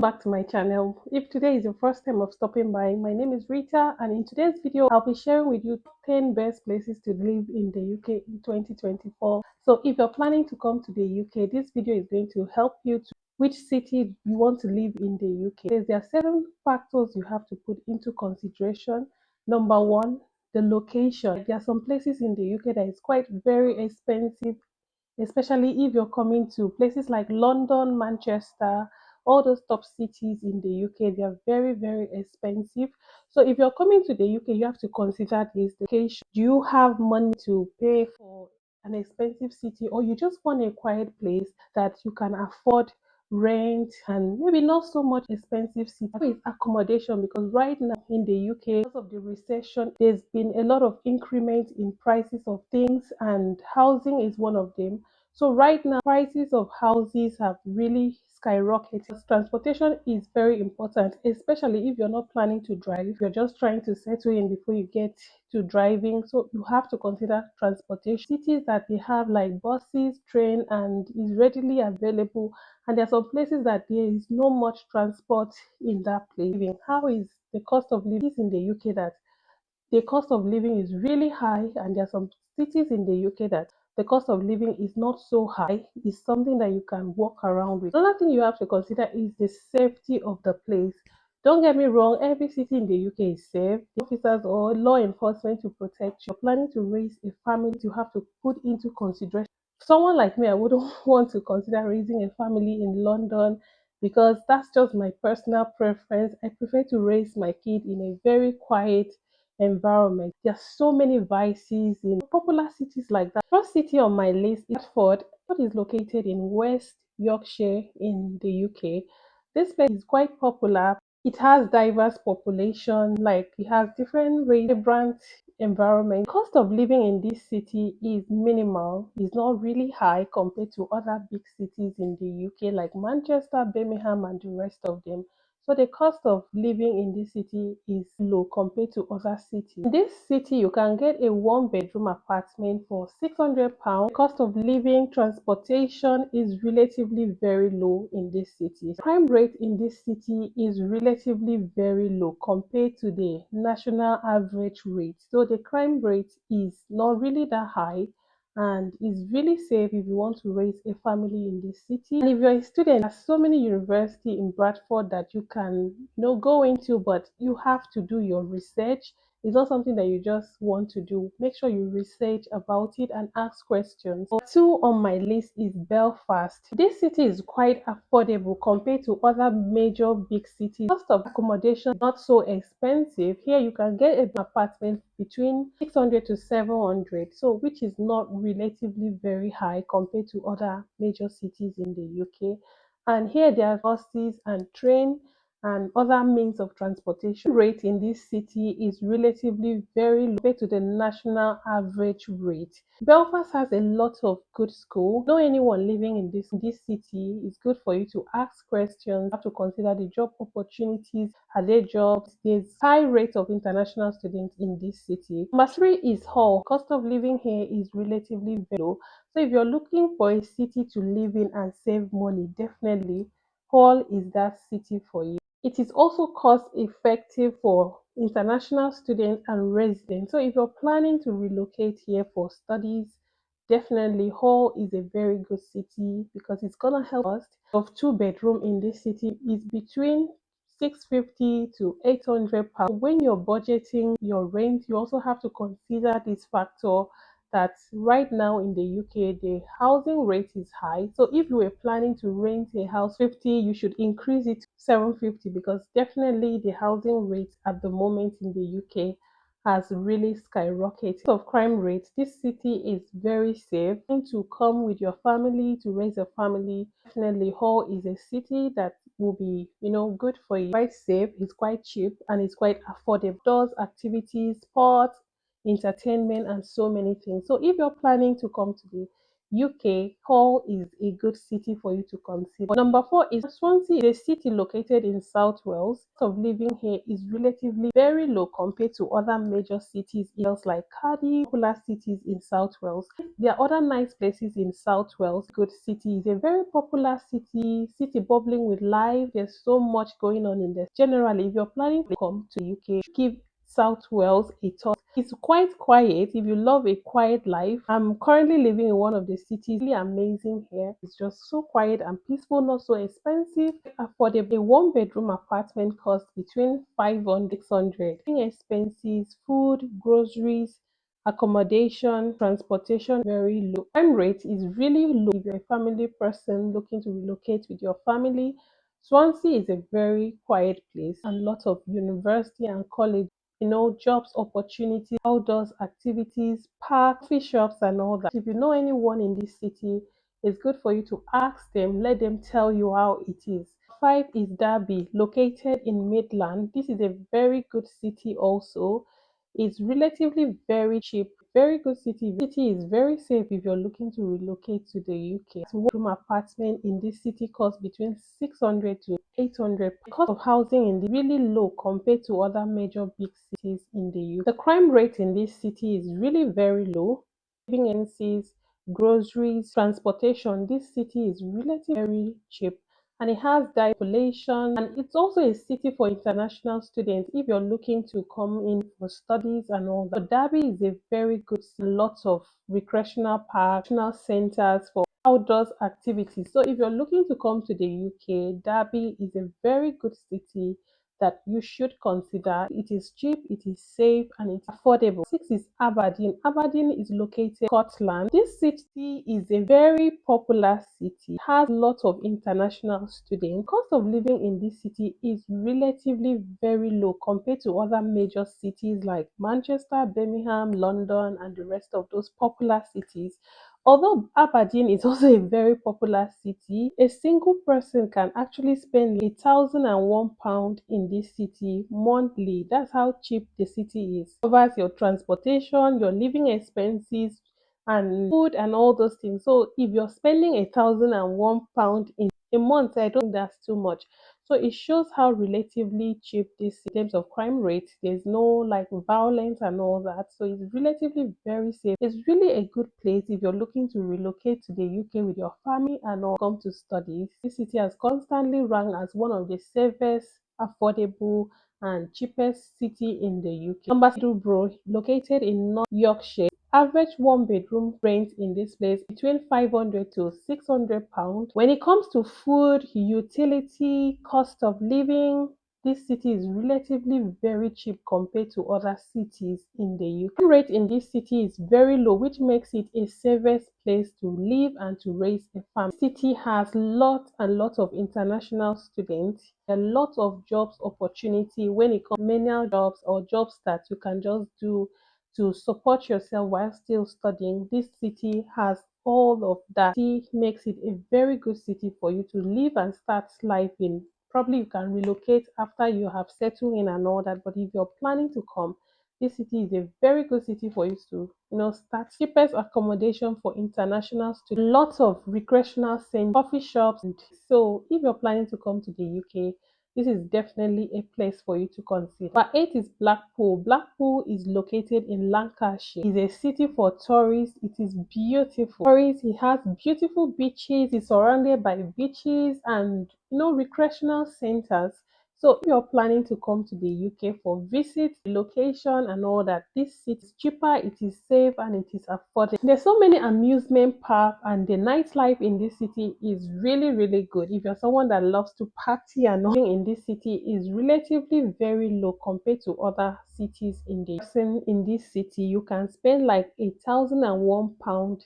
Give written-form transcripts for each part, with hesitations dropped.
Back to my channel. If today is your first time of stopping by, my name is Rita, and in today's video I'll be sharing with you 10 best places to live in the UK in 2024. So if you're planning to come to the UK, this video is going to help you to which city you want to live in the UK. There are 7 factors you have to put into consideration. Number one, the location. There are some places in the UK that is quite very expensive, especially if you're coming to places like London, Manchester, all those top cities in the UK. They are very, very expensive. So if you're coming to the UK, you have to consider this location. Do you have money to pay for an expensive city, or you just want a quiet place that you can afford rent and maybe not so much expensive city with accommodation? Because right now in the UK, because of the recession, there's been a lot of increment in prices of things, and housing is one of them. So right now, prices of houses have really skyrocketed. Transportation is very important, especially if you're not planning to drive. If you're just trying to settle in before you get to driving, so you have to consider transportation. Cities that they have like buses, train, and is readily available. And there are some places that there is no much transport in that place. How is the cost of living in the UK that the cost of living is really high, and there are some cities in the UK that the cost of living is not so high. It's something that you can walk around with. Another thing you have to consider is the safety of the place. Don't get me wrong, every city in the UK is safe. The officers or law enforcement to protect you. If you're planning to raise a family, you have to put into consideration. Someone like me, I wouldn't want to consider raising a family in London because that's just my personal preference. I prefer to raise my kid in a very quiet environment. There are so many vices in popular cities like that. First city on my list is Bradford. Bradford is located in West Yorkshire in the UK. This place is quite popular. It has diverse population, like it has different vibrant environment. Cost of living in this city is minimal. It's not really high compared to other big cities in the UK like Manchester, Birmingham, and the rest of them. So the cost of living in this city is low compared to other cities. In this city, you can get a one-bedroom apartment for £600. The cost of living, transportation is relatively very low in this city. Crime rate in this city is relatively very low compared to the national average rate. So the crime rate is not really that high, and it's really safe if you want to raise a family in this city. And if you're a student, there's so many universities in Bradford that you can go into, but you have to do your research. It's not something that you just want to do. Make sure you research about it and ask questions. Two on my list is Belfast. This city is quite affordable compared to other major big cities. Cost of accommodation is not so expensive. Here you can get an apartment between 600 to 700, so which is not relatively very high compared to other major cities in the UK. And here there are buses and train and other means of transportation. Rate in this city is relatively very low compared to the national average rate. Belfast has a lot of good schools. Know anyone living in this city, it's good for you to ask questions. You have to consider the job opportunities. Are there jobs? There's high rate of international students in this city. Number three is Hull. Cost of living here is relatively very low. So if you're looking for a city to live in and save money, definitely Hull is that city for you. It is also cost effective for international students and residents. So if you're planning to relocate here for studies, definitely Hull is a very good city because it's gonna help us. Of two-bedroom in this city is between 650 to 800 pounds. When you're budgeting your rent, you also have to consider this factor that right now in the UK the housing rate is high. So if you were planning to rent a house 50, you should increase it to 750 because definitely the housing rate at the moment in the UK has really skyrocketed. Of crime rate, this city is very safe. To come with your family to raise a family, definitely Hull is a city that will be good for you. Quite safe, it's quite cheap, and it's quite affordable. Does activities, sports, entertainment, and so many things. So if you're planning to come to the UK, Hull is a good city for you to consider. Number four is Swansea is a city located in South Wales. Cost of living here is relatively very low compared to other major cities in Wales like Cardiff, popular cities in South Wales. There are other nice places in South Wales. Good city is a very popular city bubbling with life. There's so much going on in there. Generally, if you're planning to come to UK, give South Wales a tour. It's quite quiet if you love a quiet life. I'm currently living in one of the cities. Really amazing here. It's just so quiet and peaceful, not so expensive, affordable. A one bedroom apartment costs between 500 600. Expenses, food, groceries, accommodation, transportation very low. Crime rate is really low if you're a family person looking to relocate with your family. Swansea is a very quiet place and lots of university and college, jobs opportunities, outdoors activities, parks, coffee shops, and all that. If you know anyone in this city, it's good for you to ask them, let them tell you how it is. Five is Derby, located in Midland. This is a very good city also. It's relatively very cheap, very good city. The city is very safe if you're looking to relocate to the UK. One room apartment in this city costs between 600 to 800. The cost of housing in the really low compared to other major big cities in the UK. The crime rate in this city is really very low. Living expenses, groceries, transportation. This city is relatively very cheap and it has diverse population, and it's also a city for international students if you're looking to come in for studies and all that. So Derby is a very good city. Lots of recreational parks, recreational centers for outdoors activities. So if you're looking to come to the UK, Derby is a very good city that you should consider. It is cheap, it is safe, and it's affordable. Six is Aberdeen. Aberdeen is located in Scotland. This city is a very popular city. It has lots of international students. Cost of living in this city is relatively very low compared to other major cities like Manchester, Birmingham, London, and the rest of those popular cities. Although Aberdeen is also a very popular city, a single person can actually spend £1,001 in this city monthly. That's how cheap the city is. It covers your transportation, your living expenses, and food and all those things. So if you're spending £1,001 in a month, I don't think that's too much. So it shows how relatively cheap this in terms of crime rate. There's no like violence and all that. So it's relatively very safe. It's really a good place if you're looking to relocate to the UK with your family and all come to studies. This city has constantly ranked as one of the safest, affordable, and cheapest city in the UK. Number Middlebrough, located in North Yorkshire. Average one bedroom rent in this place between 500 to £600. When it comes to food, utility, cost of living, this city is relatively very cheap compared to other cities in the UK. Crime rate in this city is very low, which makes it a safest place to live and to raise a family. The city has lots and lots of international students. There are lots of jobs opportunity when it comes to manual jobs or jobs that you can just do to support yourself while still studying. This city has all of that. It makes it a very good city for you to live and start life in. Probably you can relocate after you have settled in and all that, but if you're planning to come, this city is a very good city for you to, start. Cheapest accommodation for international students, lots of recreational centers, coffee shops. And so if you're planning to come to the UK, this is definitely a place for you to consider. Number eight is Blackpool. Blackpool is located in Lancashire. It's a city for tourists. It is beautiful. Tourists, it has beautiful beaches. It's surrounded by beaches and recreational centers. So if you're planning to come to the UK for visit, location and all that, this city is cheaper, it is safe, and it is affordable. There's so many amusement parks, and the nightlife in this city is really, really good. If you're someone that loves to party and all, in this city is relatively very low compared to other cities in the in this city. You can spend like £1,001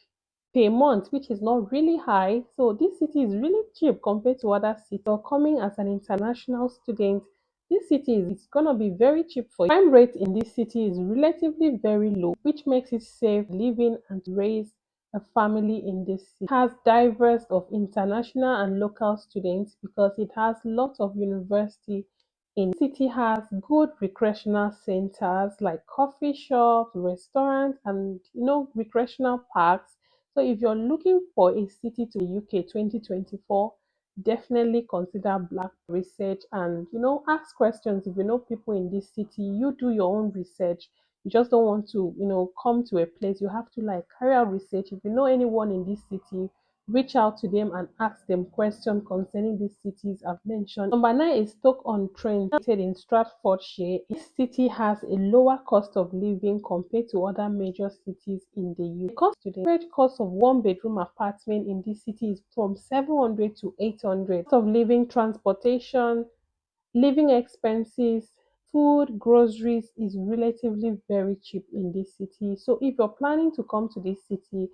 per month, which is not really high. So this city is really cheap compared to other cities. You're coming as an international student. This city is it's gonna be very cheap for you. Crime rate in this city is relatively very low, which makes it safe living and to raise a family in this city. It has diverse of international and local students because it has lots of university in the city has good recreational centers like coffee shops, restaurants, and recreational parks. So if you're looking for a city to the UK 2024, definitely consider Black research and ask questions. If you know people in this city, you do your own research. You just don't want to come to a place. You have to like carry out research. If you know anyone in this city, reach out to them and ask them questions concerning these cities I've mentioned. Number nine is Stoke-on-Trent, located in Stratfordshire. This city has a lower cost of living compared to other major cities in the UK. The average cost of one bedroom apartment in this city is from 700 to 800. Cost of living, transportation, living expenses, food, groceries is relatively very cheap in this city. So if you're planning to come to this city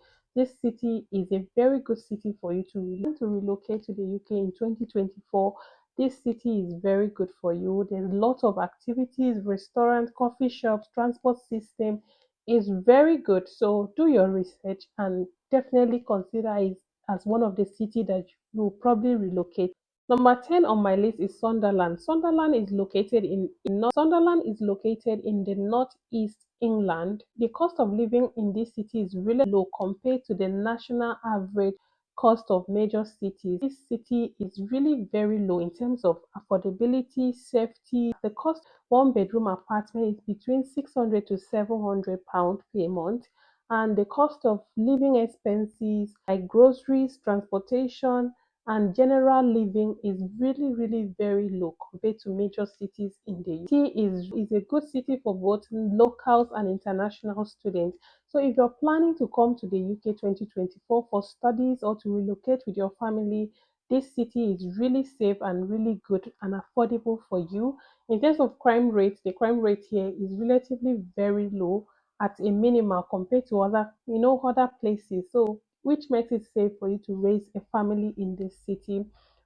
is a very good city for you to relocate to the UK in 2024. This city is very good for you. There's lots of activities, restaurants, coffee shops, transport system is very good. So do your research and definitely consider it as one of the city that you will probably relocate. Number 10 on my list is Sunderland. Sunderland is located in the northeast England. The cost of living in this city is really low compared to the national average cost of major cities. This city is really very low in terms of affordability, safety. The cost one bedroom apartment is between 600 to 700 pounds per month, and the cost of living expenses like groceries, transportation, and general living is really very low compared to major cities in the UK. Is a good city for both locals and international students. So if you're planning to come to the UK 2024 for studies or to relocate with your family, this city is really safe and really good and affordable for you. In terms of crime rate, the crime rate here is relatively very low at a minimal compared to other places. So which makes it safe for you to raise a family in this city.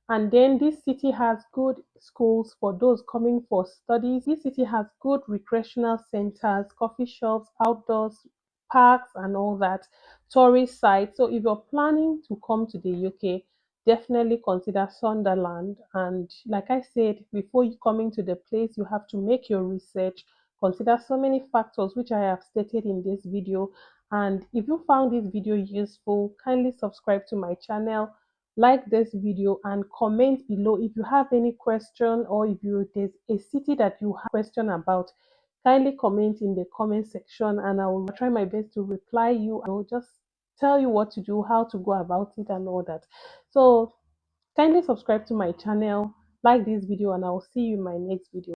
And then this city has good schools for those coming for studies. This city has good recreational centers, coffee shops, outdoors, parks, and all that, tourist sites. So if you're planning to come to the UK, definitely consider Sunderland. And like I said, before you coming to the place, you have to make your research, consider so many factors which I have stated in this video. And if you found this video useful, kindly subscribe to my channel, like this video, and comment below if you have any question, or if there's a city that you have question about. Kindly comment in the comment section and I will try my best to reply you. I will just tell you what to do, how to go about it, and all that. So kindly subscribe to my channel, like this video, and I will see you in my next video.